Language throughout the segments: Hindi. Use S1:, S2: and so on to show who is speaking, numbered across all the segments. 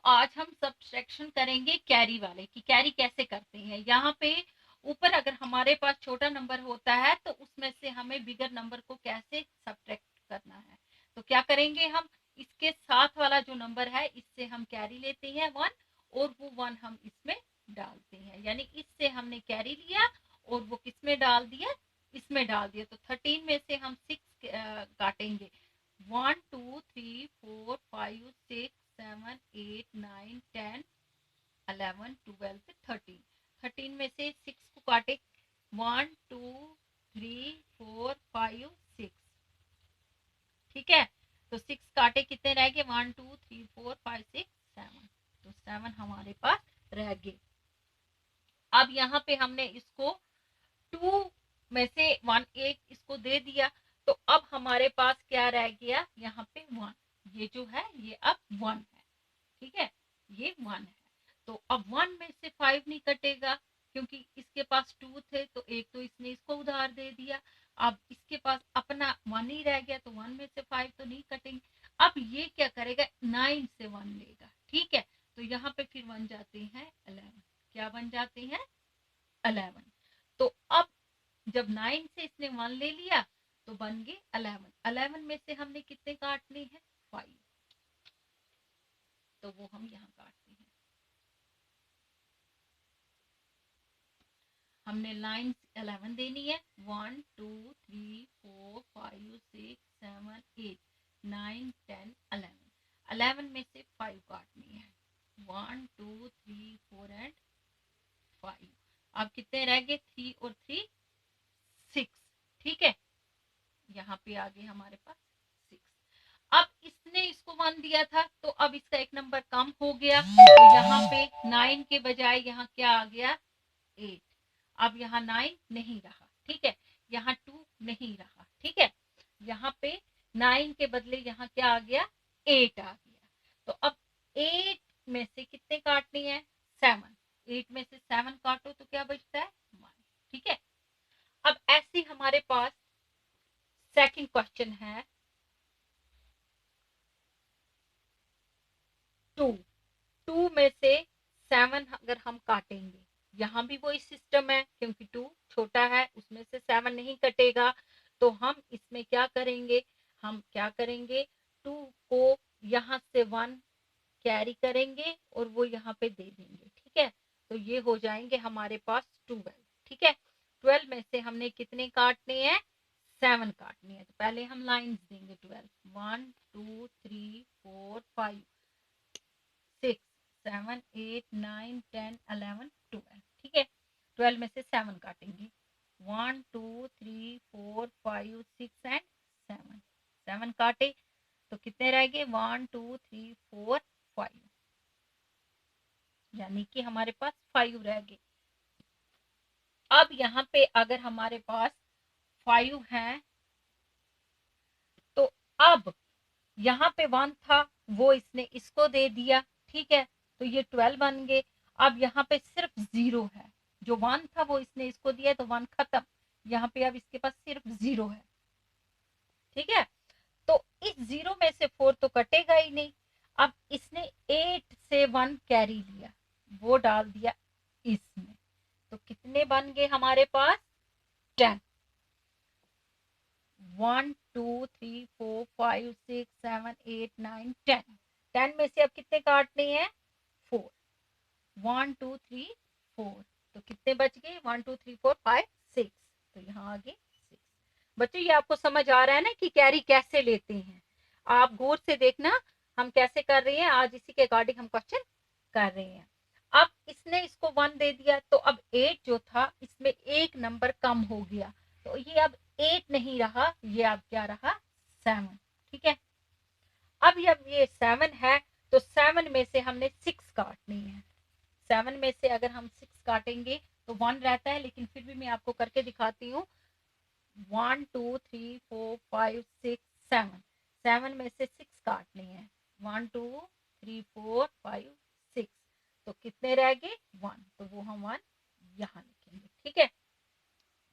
S1: आज हम सब्ट्रैक्शन करेंगे कैरी वाले कि कैरी कैसे करते हैं। यहाँ पे ऊपर अगर हमारे पास छोटा नंबर होता है तो उसमें से हमें बिगर नंबर को कैसे सब्ट्रैक्ट करना है। तो क्या करेंगे, हम इसके साथ वाला जो नंबर है इससे हम कैरी लेते हैं 1 और वो 1 हम इसमें डालते हैं। यानी इससे हमने कैरी लिया और वो किसमें डाल दिया, इसमें डाल दिया। तो 13 में से हम 6 काटेंगे। 1 2 3 4 5 6 7 8 9 10 11 12 13। 13 में से 6 को काटे। 1 2 3 4 5 6। ठीक है, तो 6 काटे, कितने रह गए, 1 2 3 4 5 6 7। तो 7 हमारे पास रह गए। अब यहाँ पे हमने इसको 2 में से 1 एक इसको दे दिया, तो अब हमारे पास क्या रह गया, यहाँ पे 1। ये जो है ये अब 1 है। ठीक है, ये 1 है। तो अब 1 में से 5 नहीं कटेगा क्योंकि इसके पास 2 थे, तो एक तो इसने इसको उधार दे दिया। अब इसके पास अपना 1 ही रह गया, तो 1 में से 5 तो नहीं कटेंगे। अब ये क्या करेगा, 9 से 1 लेगा। ठीक है, तो यहाँ पे फिर बन जाते हैं 11। क्या बन जाते हैं, 11। तो अब जब 9 से इसने 1 ले लिया तो बन गए 11। 11 में से हमने कितने काटने हैं, 5। तो वो हम यहाँ काटते हैं। हमने लाइन 11 देनी है। 1 2 3 4 5 6 7 8 9 10 11। 11 में से 5 काटनी है। 1 2 3 4 एंड 5। अब कितने रह गए, 3 और 3 6। ठीक है, यहाँ पे आ गए हमारे पास 6। अब इसने इसको 1 दिया था तो अब इसका एक नंबर कम हो गया, तो यहाँ पे 9 के बजाय यहाँ क्या आ गया, 8। अब यहाँ 9 नहीं रहा। ठीक है, यहाँ 2 नहीं रहा। ठीक है, यहाँ पे 9 के बदले यहाँ क्या आ गया, 8 आ गया। तो अब 8 में से कितने काटनी है, 7। 8 में से 7 काटो तो क्या बचता है, 1। ठीक है, अब ऐसे हमारे पास सेकंड क्वेश्चन है 2 में से 7 अगर हम काटेंगे, यहाँ भी वही सिस्टम है क्योंकि 2 छोटा है, उसमें से 7 नहीं कटेगा। तो हम इसमें क्या करेंगे, हम क्या करेंगे, 2 को यहाँ से 1 कैरी करेंगे और वो यहाँ पे दे देंगे। ठीक है, तो ये हो जाएंगे हमारे पास 12। ठीक है, 12 में से हमने कितने काटने हैं, 7 काटने हैं। तो पहले हम लाइंस देंगे 12। 1 2 3 4 5 6 7 8 9 10 11 12। ठीक है, 12 में से 7 काटेंगे। 1 2 3 4 5 6 एंड 7। 7 काटे तो कितने रह गए, 1 2 3 4 5। यानी कि हमारे पास 5 रह गए। अब यहाँ पे अगर हमारे पास 5 है तो अब यहाँ पे 1 था वो इसने इसको दे दिया। ठीक है, तो ये 12 बन गए। अब यहाँ पे सिर्फ 0 है, जो 1 था वो इसने इसको दिया तो 1 खत्म। यहाँ पे अब इसके पास सिर्फ 0 है। ठीक है, तो इस 0 में से 4 तो कटेगा ही नहीं। अब इसने 8 से 1 कैरी लिया, वो डाल दिया इसमें, तो कितने बन गए हमारे पास, 10। 1 2 3 4 5 6 7 8 9 10। 10 में से अब कितने काटने हैं, 4। 1 2 3 4, तो कितने बच गए, 1 2 3 4 5 6। तो यहाँ आगे 6। बच्चों ये आपको समझ आ रहा है ना कि कैरी कैसे लेते हैं। आप गौर से देखना हम कैसे कर रहे हैं, आज इसी के अकॉर्डिंग हम क्वेश्चन कर रहे हैं। अब इसने इसको 1 दे दिया तो अब 8 जो था इसमें एक नंबर कम हो गया, तो ये अब 8 नहीं रहा, ये अब क्या रहा, 7। ठीक है, अब ये 7 है तो 7 में से हमने 6 काटनी है। 7 में से अगर हम 6 काटेंगे तो 1 रहता है, लेकिन फिर भी मैं आपको करके दिखाती हूँ। 1 2 3 4 5 6 7। 7 में से 6 काटनी है। 1 2 3 4 5 6, तो कितने रह गए, 1। तो वो हम 1 यहाँ लिखेंगे। ठीक है,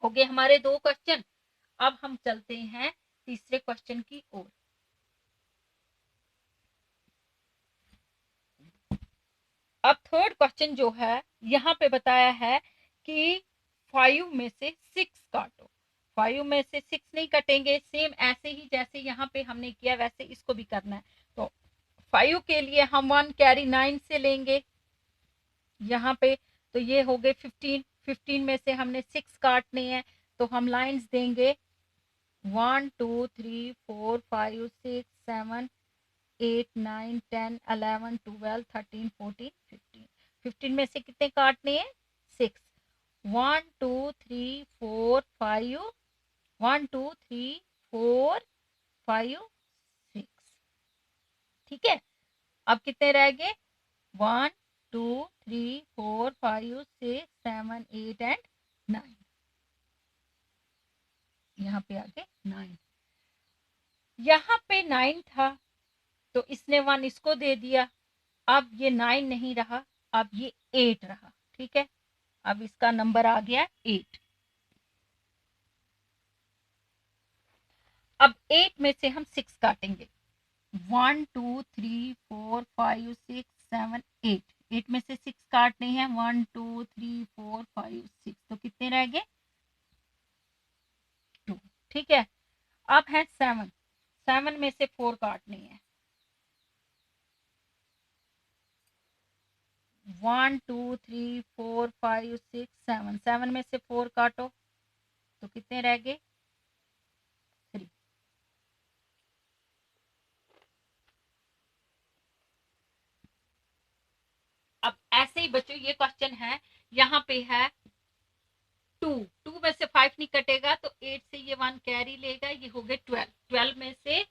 S1: हो गए हमारे 2 क्वेश्चन। अब हम चलते हैं तीसरे क्वेश्चन की ओर। अब थर्ड क्वेश्चन जो है यहाँ पे बताया है कि 5 में से 6 काटो। 5 में से 6 नहीं कटेंगे, सेम ऐसे ही जैसे यहाँ पे हमने किया वैसे इसको भी करना है। तो 5 के लिए हम 1 कैरी 9 से लेंगे यहाँ पे, तो ये हो गए 15। 15 में से हमने 6 काटने हैं, तो हम लाइंस देंगे 1 2 3 4 5 6 7 8 9 10 11 12 13 14 15। 15 में से कितने काटने हैं? 6। 1 2 3 4 5 1 2 3 4 5 6। ठीक है, अब कितने रह गए? 1 2 3 4 5 6 7 8 एंड 9। यहाँ पे आगे 9। यहाँ पे 9 था तो इसने 1 इसको दे दिया। अब ये 9 नहीं रहा, अब ये 8 रहा। ठीक है, अब इसका नंबर आ गया 8। अब 8 में से हम 6 काटेंगे। 1 2 3 4 5 6 7 8। 8 में से 6 काटने हैं। 1 2 3 4 5 6। तो कितने रह गए? 2। ठीक है, अब है 7। 7 में से 4 काटने हैं। 1 2 3 4 5 6 7। 7 में से 4 काटो तो कितने रह गए? 3। अब ऐसे ही बच्चों ये क्वेश्चन है, यहाँ पे है 2। 2 में से 5 नहीं कटेगा तो 8 से ये 1 कैरी लेगा, ये हो गए 12। 12 में से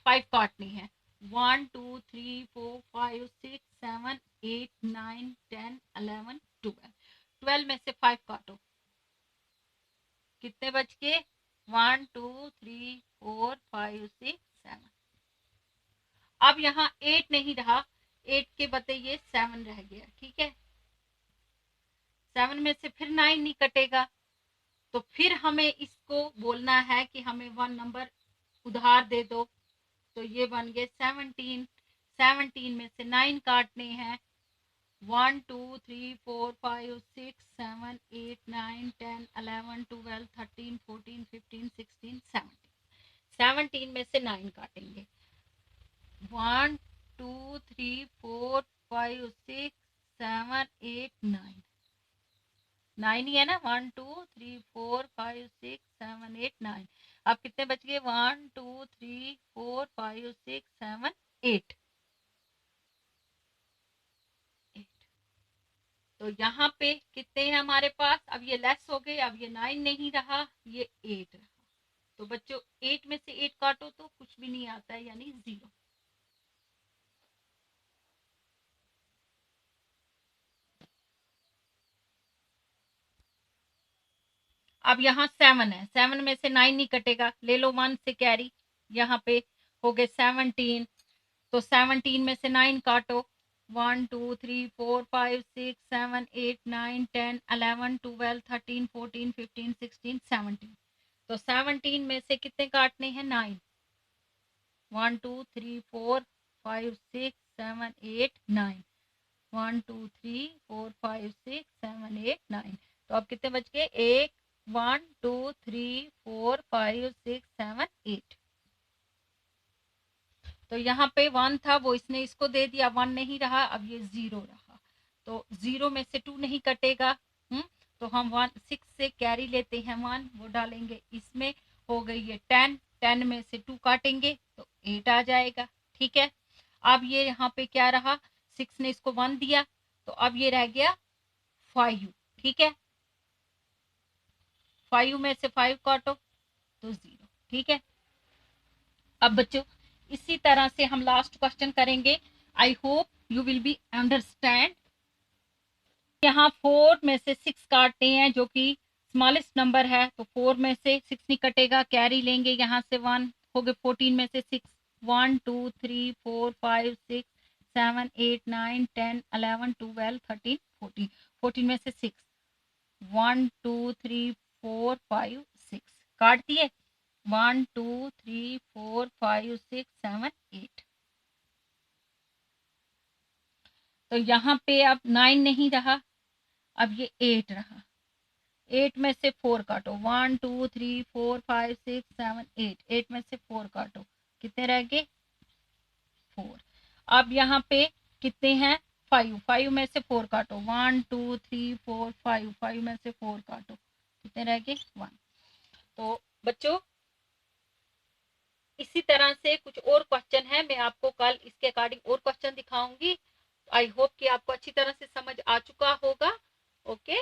S1: 5 काटनी है। 1 2 3 4 5 6 7 8 9 10 11 12। 12 में से 5 काटो, कितने बच गए? 1 2 3 4 5 6 7। अब यहाँ 8 नहीं रहा, 8 के बदले ये 7 रह गया। ठीक है, 7 में से फिर 9 नहीं कटेगा, तो फिर हमें इसको बोलना है कि हमें 1 नंबर उधार दे दो। तो ये बन गए 17। 17 में से 9 काटने हैं। 1 2 3 4 5 6 7 8 9 10 11 12 13 14 15 16 17। 17 में से 9 काटेंगे। 1 2 3 4 5 6 7 8 9। 9 ही है ना? 1 2 3 4 5 6 7 8 9। अब कितने बच गए? 1 2 3 4 5 6 7 8। तो यहाँ पे कितने हैं हमारे पास? अब ये लेस हो गए, अब ये 9 नहीं रहा, ये 8 रहा। तो बच्चों 8 में से 8 काटो तो कुछ भी नहीं आता है, यानी 0। अब यहाँ 7 है, 7 में से 9 नहीं कटेगा, ले लो 1 से कैरी, यहाँ पे हो गए 17। तो 17 में से 9 काटो। 1 2 3 4 5 6 7 8 9 10 11 12 13 14 15 16 17। तो 17 में से कितने काटने हैं? 9। 1 2 3 4 5 6 7 8 9। 1 2 3 4 5 6 7 8 9। तो अब कितने बच गए? 1 2 3 4 5 6 7 8। तो यहाँ पे 1 था, वो इसने इसको दे दिया, 1 नहीं रहा, अब ये 0 रहा। तो 0 में से 2 नहीं कटेगा। तो हम 6 से कैरी लेते हैं 1, वो डालेंगे इसमें, हो गई ये 10। 10 में से 2 काटेंगे तो 8 आ जाएगा। ठीक है, अब ये यहाँ पे क्या रहा? 6 ने इसको 1 दिया, तो अब ये रह गया 5। ठीक है, 5 में से 5 काटो तो 0। ठीक है, अब बच्चों इसी तरह से हम लास्ट क्वेश्चन करेंगे। I hope you will be understand. यहाँ 4 में से 6 काटते हैं जो कि स्मॉलेस्ट नंबर है, तो 4 में से 6 नहीं कटेगा, कैरी लेंगे यहाँ से 1, हो गए 14 में से 6। 1 2 3 4 5 6 7 8 9 10 11 12 13 14। 14 में से 6, 1 2 3 4 5 6 काट दिए। 1 2 3 4 5 6 7 8। तो यहाँ पे अब 9 नहीं रहा, अब ये 8 रहा। 8 में से 4 काटो, 1 2 3 4 5 6 7 8, 8 में से 4 काटो, कितने रह गए? 4। अब यहाँ पे कितने हैं? 5, 5 में से 4 काटो, 1 2 3 4 5, 5 में से 4 काटो, कितने रह गए? 1। तो बच्चों इसी तरह से कुछ और क्वेश्चन है, मैं आपको कल इसके अकॉर्डिंग और क्वेश्चन दिखाऊंगी। आई होप कि आपको अच्छी तरह से समझ आ चुका होगा। ओके।